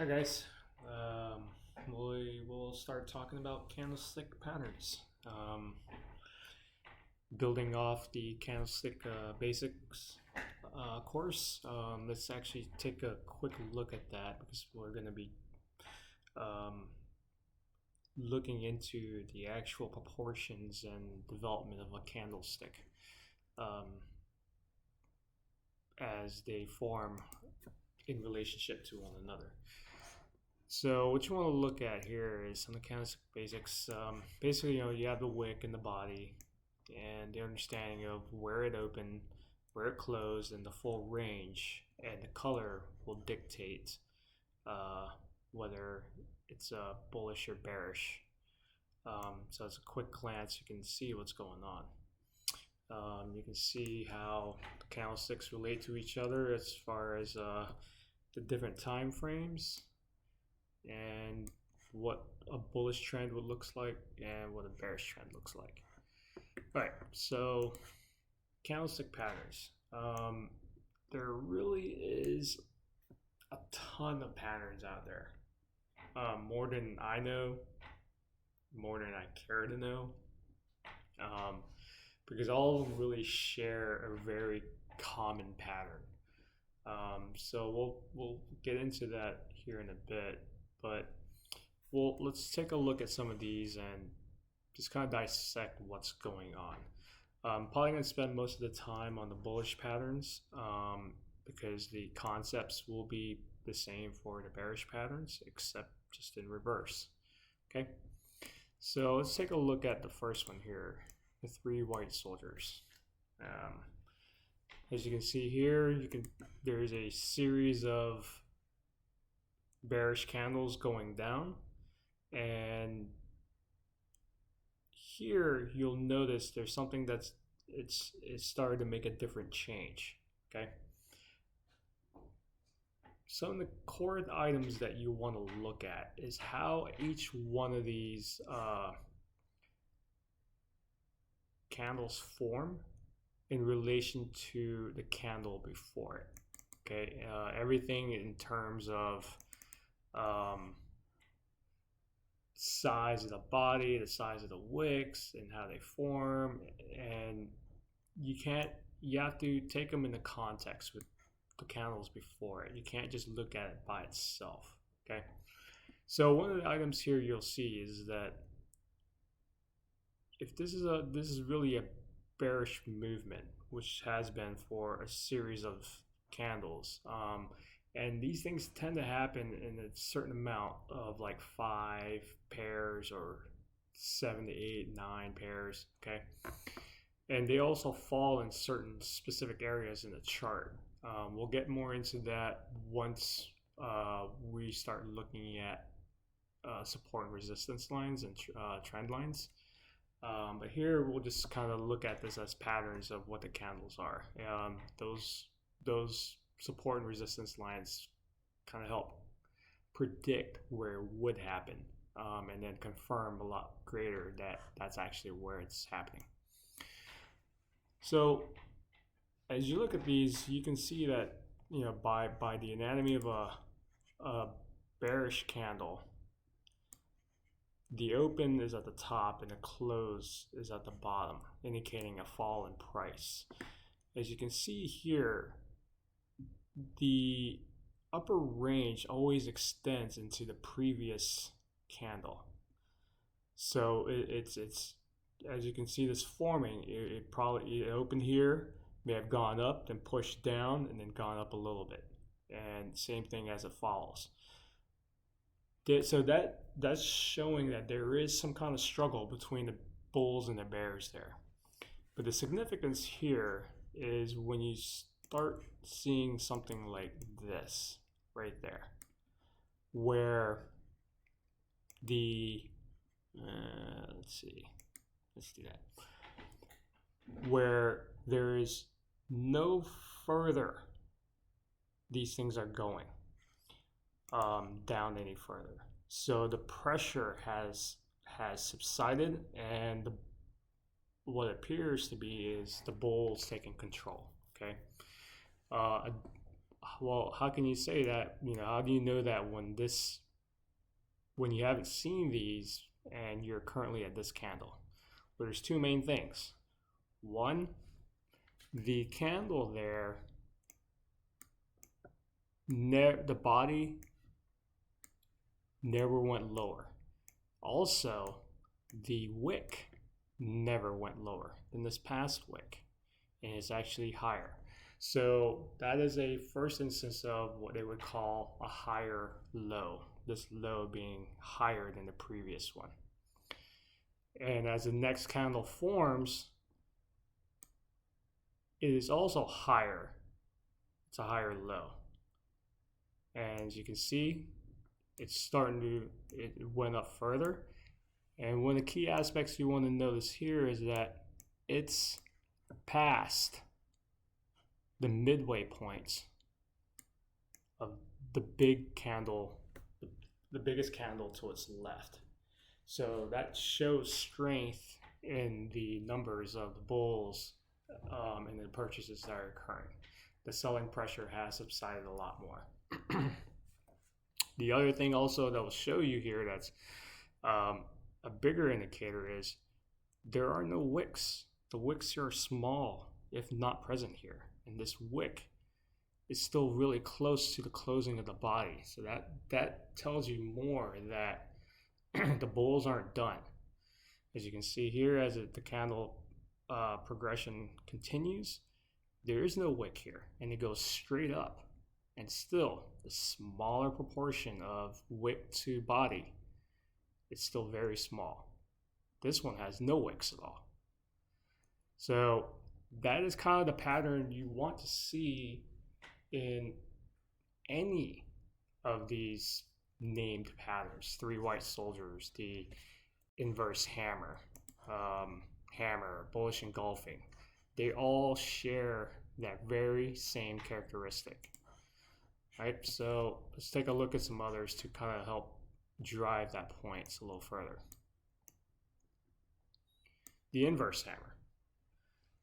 Hi guys, we will start talking about candlestick patterns. Building off the candlestick basics course, let's actually take a quick look at that because we're going to be um, looking into the actual proportions and development of a candlestick um, as they form in relationship to one another. So what you want to look at here is some of the candlestick basics. Basically, you have the wick and the body, and the understanding of where it opened, where it closed, and the full range. And the color will dictate whether it's bullish or bearish. So as a quick glance, you can see what's going on. You can see how the candlesticks relate to each other as far as the different time frames and what a bullish trend would looks like and what a bearish trend looks like. All right, so candlestick patterns. There really is a ton of patterns out there, more than I know, more than I care to know, because all of them really share a very common pattern. So we'll get into that here in a bit, but let's take a look at some of these and just kind of dissect what's going on. I'm probably going to spend most of the time on the bullish patterns because the concepts will be the same for the bearish patterns, except just in reverse. Okay, so let's take a look at the first one here, the three white soldiers. As you can see here, there's a series of bearish candles going down, and here you'll notice there's something that's it's started to make a different change. Okay, some of the core items that you want to look at is how each one of these candles form in relation to the candle before it. Okay, everything in terms of size of the body, the size of the wicks, and how they form, and you have to take them into context with the candles before it. You can't just look at it by itself. Okay, so one of the items here you'll see is that if this is really a bearish movement, which has been for a series of candles, and these things tend to happen in a certain amount of like 5 pairs or 7 to 8, 9 pairs. Okay, and they also fall in certain specific areas in the chart. We'll get more into that once we start looking at support and resistance lines and trend lines. But here we'll just kind of look at this as patterns of what the candles are. Those support and resistance lines kind of help predict where it would happen, and then confirm a lot greater that that's actually where it's happening. So as you look at these, you can see that by the anatomy of a bearish candle, the open is at the top and the close is at the bottom, indicating a fall in price. As you can see here, the upper range always extends into the previous candle. So it's as you can see this forming, it opened here, may have gone up, then pushed down, and then gone up a little bit. And same thing as it follows. So that's showing that there is some kind of struggle between the bulls and the bears there. But the significance here is when you start seeing something like this right there, where the let's do that, where there is no further these things are going down any further. So the pressure has subsided, and what appears to be is the bulls taking control. Okay, a well, how can you say that? How do you know that when you haven't seen these and you're currently at this candle? Well, there's two main things. One, the candle there, the body never went lower. Also, the wick never went lower than this past wick, and it's actually higher. So that is a first instance of what they would call a higher low, this low being higher than the previous one. And as the next candle forms, it is also higher. It's a higher low. And as you can see, it went up further. And one of the key aspects you want to notice here is that it's past the midway points of the big candle, the biggest candle to its left. So that shows strength in the numbers of the bulls and the purchases that are occurring. The selling pressure has subsided a lot more. The other thing also that will show you here that's a bigger indicator is there are no wicks. The wicks are small, if not present here. And this wick is still really close to the closing of the body. So that tells you more that the bulls aren't done. As you can see here, as the candle progression continues, there is no wick here, and it goes straight up. And still, the smaller proportion of wick to body, it's still very small. This one has no wicks at all. So that is kind of the pattern you want to see in any of these named patterns. 3 white soldiers, the inverse hammer, bullish engulfing. They all share that very same characteristic. Right, so let's take a look at some others to kind of help drive that point a little further. The inverse hammer.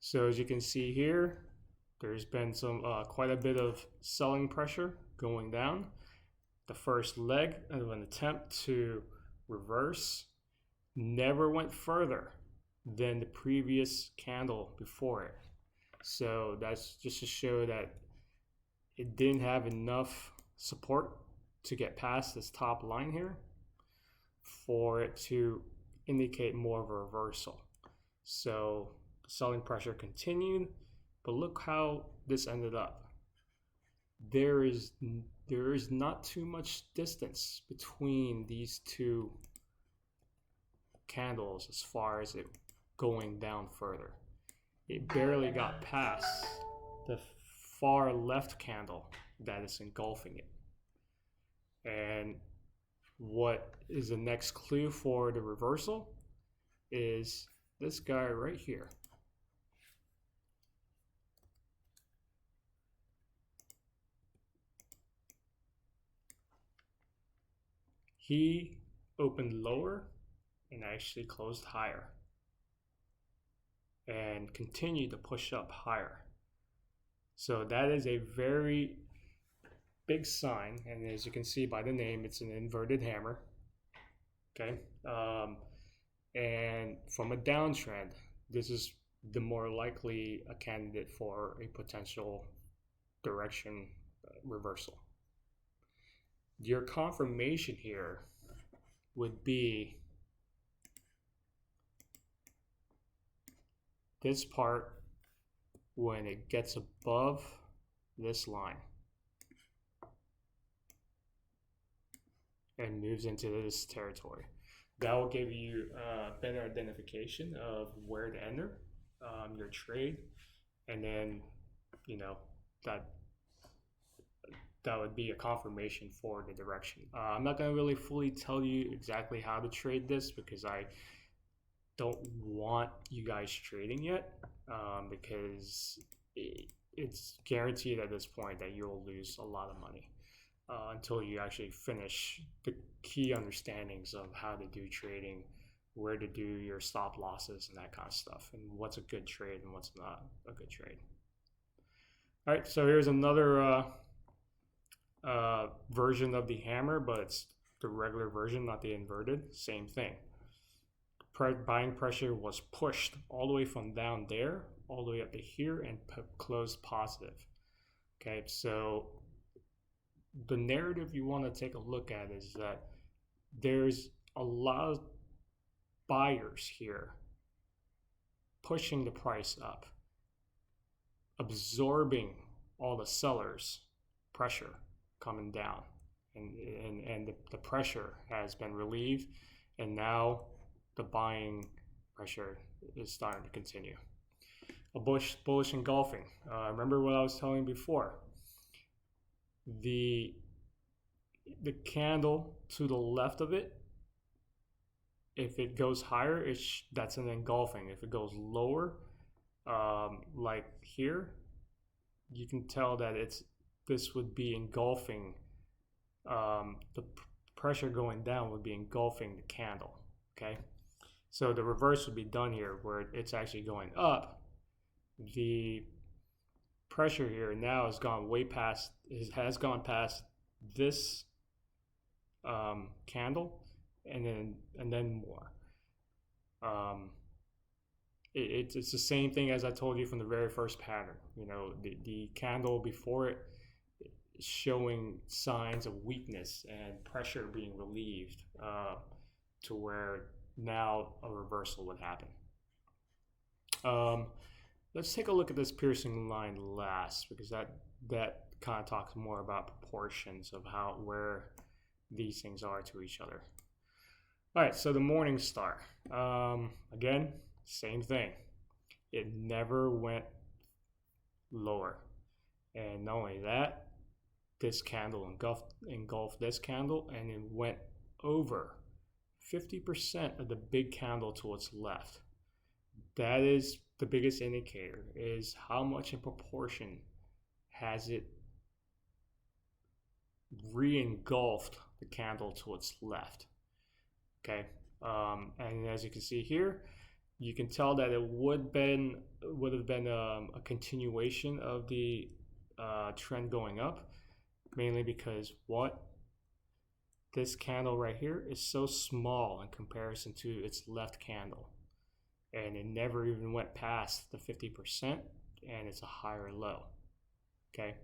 So as you can see here, there's been some quite a bit of selling pressure going down. The first leg of an attempt to reverse never went further than the previous candle before it. So that's just to show that it didn't have enough support to get past this top line here for it to indicate more of a reversal. So the selling pressure continued, but look how this ended up. There is not too much distance between these two candles as far as it going down further. It barely got past the far left candle that is engulfing it. And what is the next clue for the reversal is this guy right here. He opened lower and actually closed higher and continued to push up higher. So that is a very big sign, and as you can see by the name, it's an inverted hammer. Okay, and from a downtrend, this is the more likely a candidate for a potential direction reversal. Your confirmation here would be this part when it gets above this line and moves into this territory. That will give you a better identification of where to enter your trade, and then that would be a confirmation for the direction. I'm not going to really fully tell you exactly how to trade this because I don't want you guys trading yet, because it's guaranteed at this point that you'll lose a lot of money until you actually finish the key understandings of how to do trading, where to do your stop losses and that kind of stuff, and what's a good trade and what's not a good trade. All right, so here's another version of the hammer, but it's the regular version, not the inverted. Same thing. Buying pressure was pushed all the way from down there all the way up to here and closed positive. Okay, so the narrative you want to take a look at is that there's a lot of buyers here pushing the price up, absorbing all the sellers' pressure coming down, and the pressure has been relieved, and now the buying pressure is starting to continue. A bullish engulfing. Remember what I was telling you before. The candle to the left of it, if it goes higher, that's an engulfing. If it goes lower, like here, you can tell that this would be engulfing. The pressure going down would be engulfing the candle. Okay, so the reverse would be done here, where it's actually going up. The pressure here now has gone way past. Has gone past this candle, and then more. It's the same thing as I told you from the very first pattern. You know, the candle before it is showing signs of weakness and pressure being relieved, to where now a reversal would happen. Let's take a look at this piercing line last, because that kind of talks more about proportions of where these things are to each other. All right, so the morning star. Again, same thing. It never went lower. And not only that, this candle engulfed this candle, and it went over 50% of the big candle to its left. That is the biggest indicator, is how much in proportion has it re-engulfed the candle to its left. Okay, and as you can see here, you can tell that it would have been a continuation of the trend going up, mainly because this candle right here is so small in comparison to its left candle, and it never even went past the 50%, and it's a higher low. Okay,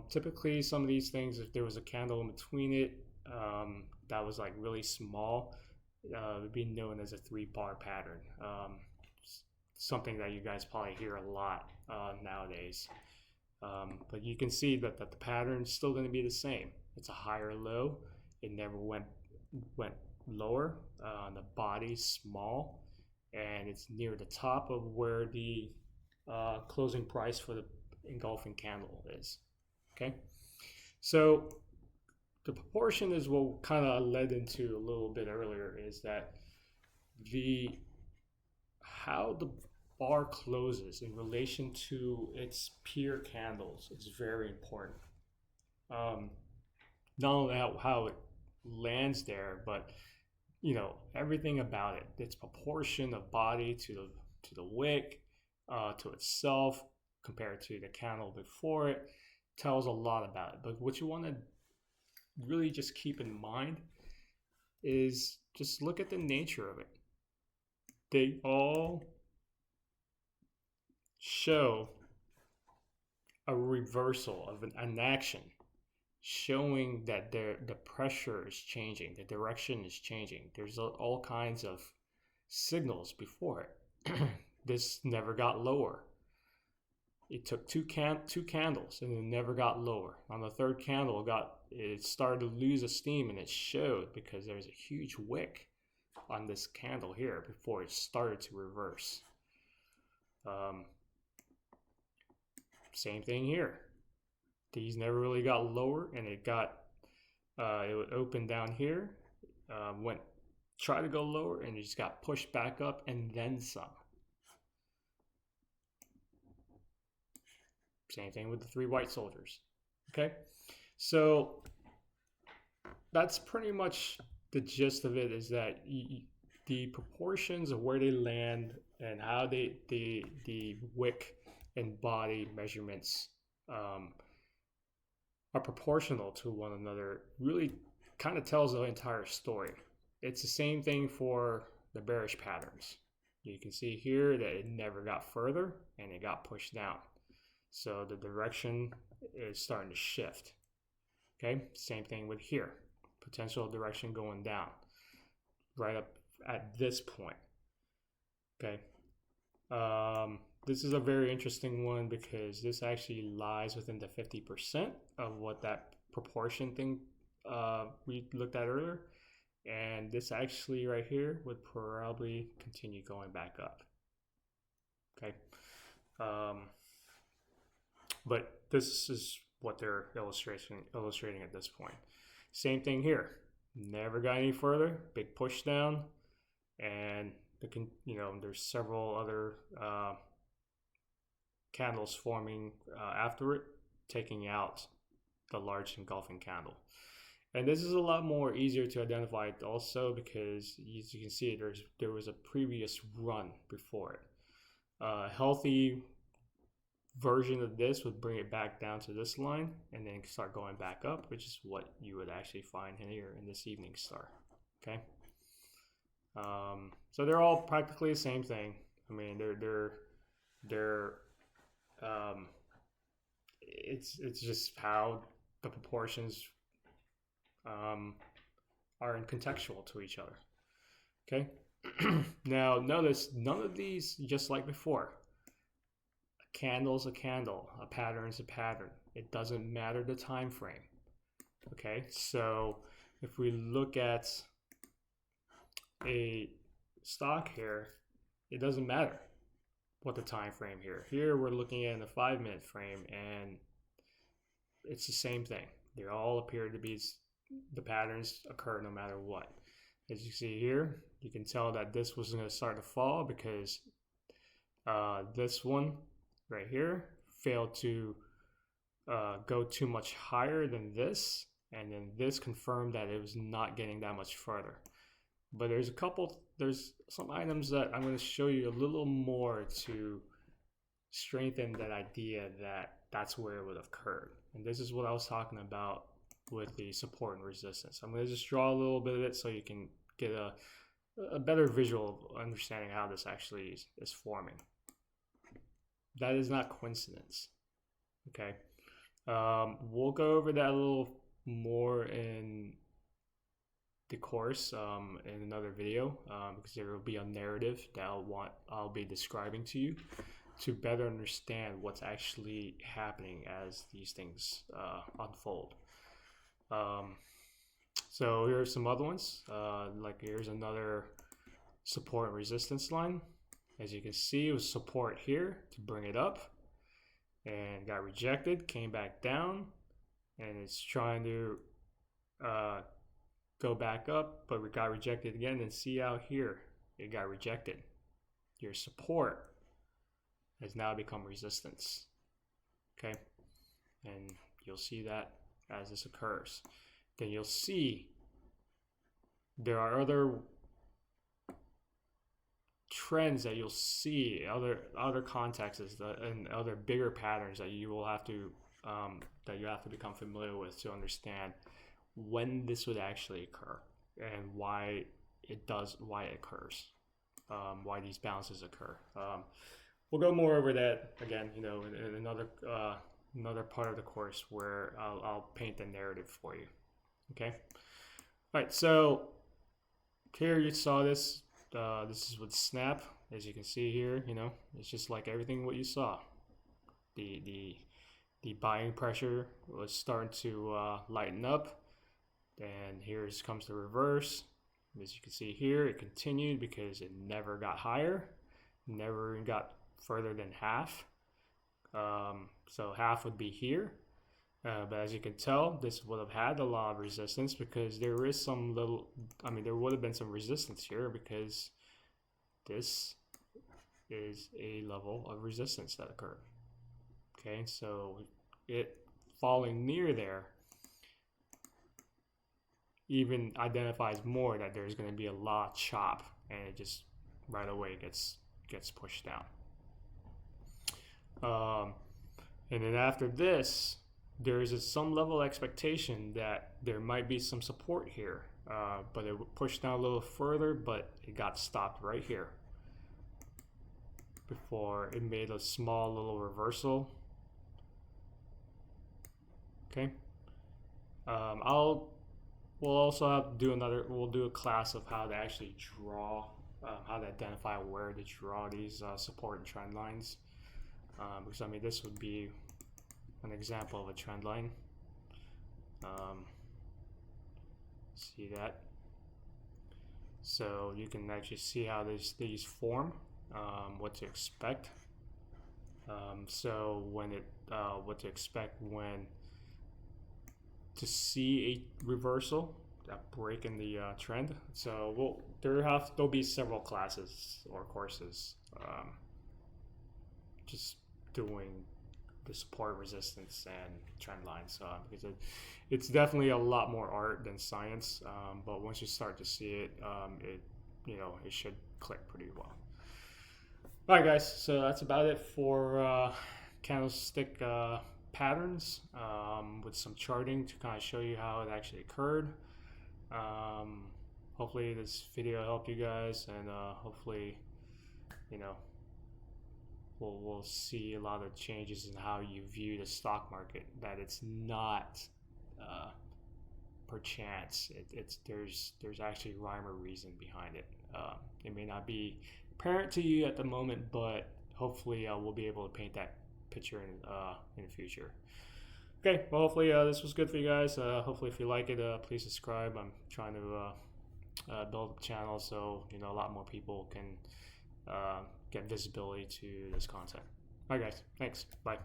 typically some of these things, if there was a candle in between it that was like really small, it would be known as a 3-bar pattern. Something that you guys probably hear a lot nowadays. But you can see that the pattern is still going to be the same. It's a higher low. It never went lower. The body's small, and it's near the top of where the closing price for the engulfing candle is. Okay, so the proportion is what kind of led into a little bit earlier, is that how the bar closes in relation to its peer candles is very important. Not only how it lands there, but you know, everything about it, its proportion of body to the wick, to itself compared to the candle before it, tells a lot about it. But what you want to really just keep in mind is just look at the nature of it. They all show a reversal of an action, showing that the pressure is changing, the direction is changing. There's all kinds of signals before it. This never got lower. It took two candles and it never got lower. On the third candle, it started to lose steam, and it showed because there's a huge wick on this candle here before it started to reverse. Same thing here. These never really got lower, and it would open down here, try to go lower, and it just got pushed back up and then some. Same thing with the 3 white soldiers. Okay, so that's pretty much the gist of it, is that the proportions of where they land and how the wick and body measurements are proportional to one another really kind of tells the entire story. It's the same thing for the bearish patterns. You can see here that it never got further and it got pushed down. So the direction is starting to shift. Okay, same thing with here. Potential direction going down right up at this point. Okay, this is a very interesting one because this actually lies within the 50% of what that proportion thing we looked at earlier. And this actually right here would probably continue going back up. Okay. But this is what they're illustrating at this point. Same thing here. Never got any further. Big push down, and there's several other candles forming after it, taking out the large engulfing candle. And this is a lot more easier to identify also because, as you can see, there was a previous run before it. A healthy version of this would bring it back down to this line and then start going back up, which is what you would actually find here in this evening star. Okay. So they're all practically the same thing. I mean, it's just how the proportions are in contextual to each other. Okay. Now notice none of these, just like before, a candle's a candle, a pattern's a pattern. It doesn't matter the time frame. Okay, so if we look at a stock here, it doesn't matter what the time frame here. Here we're looking at a 5-minute frame, and it's the same thing. They all appear to be, the patterns occur no matter what. As you see here, you can tell that this was going to start to fall because this one right here failed to go too much higher than this, and then this confirmed that it was not getting that much further. But there's some items that I'm going to show you a little more to strengthen that idea that that's where it would have occurred. And this is what I was talking about with the support and resistance. I'm going to just draw a little bit of it so you can get a better visual understanding how this actually is forming. That is not coincidence. Okay. We'll go over that a little more in the course in another video because there will be a narrative that I'll be describing to you to better understand what's actually happening as these things unfold. So here are some other ones. Like here's another support and resistance line. As you can see, it was support here to bring it up and got rejected, came back down, and it's trying to go back up, but we got rejected again. And see out here, it got rejected. Your support has now become resistance. Okay, and you'll see that as this occurs. Then you'll see there are other trends that you'll see, other contexts and other bigger patterns that you will have to become familiar with to understand when this would actually occur and why it occurs, why these bounces occur. We'll go more over that again, in another part of the course where I'll paint the narrative for you. Okay. All right. So here you saw this. This is with snap. As you can see here, it's just like everything what you saw. The buying pressure was starting to lighten up. And here comes the reverse. As you can see here, it continued because it never got higher, never got further than half. So half would be here. But as you can tell, this would have had a lot of resistance because there is there would have been some resistance here because this is a level of resistance that occurred. Okay, so it falling near there even identifies more that there's going to be a lot of chop, and it just right away gets pushed down. And then after this, there's some level of expectation that there might be some support here, but it pushed down a little further, but it got stopped right here before it made a small little reversal. Okay. We'll also have to do we'll do a class of how to actually draw, how to identify where to draw these support and trend lines. Because I mean, this would be an example of a trend line. See that? So you can actually see how these form, what to expect. So when what to expect when to see a reversal, that break in the trend. So there'll be several classes or courses just doing the support, resistance, and trend lines, because it's definitely a lot more art than science. But once you start to see it, it should click pretty well. All right, guys. So that's about it for candlestick patterns, with some charting to kind of show you how it actually occurred. Hopefully this video helped you guys, and hopefully we'll see a lot of changes in how you view the stock market, that it's not per chance. There's actually rhyme or reason behind it. It may not be apparent to you at the moment, but hopefully we'll be able to paint that picture in the future. Okay, well, hopefully this was good for you guys. Hopefully if you like it, please subscribe. I'm trying to build a channel so a lot more people can get visibility to this content. All right, guys, thanks. Bye.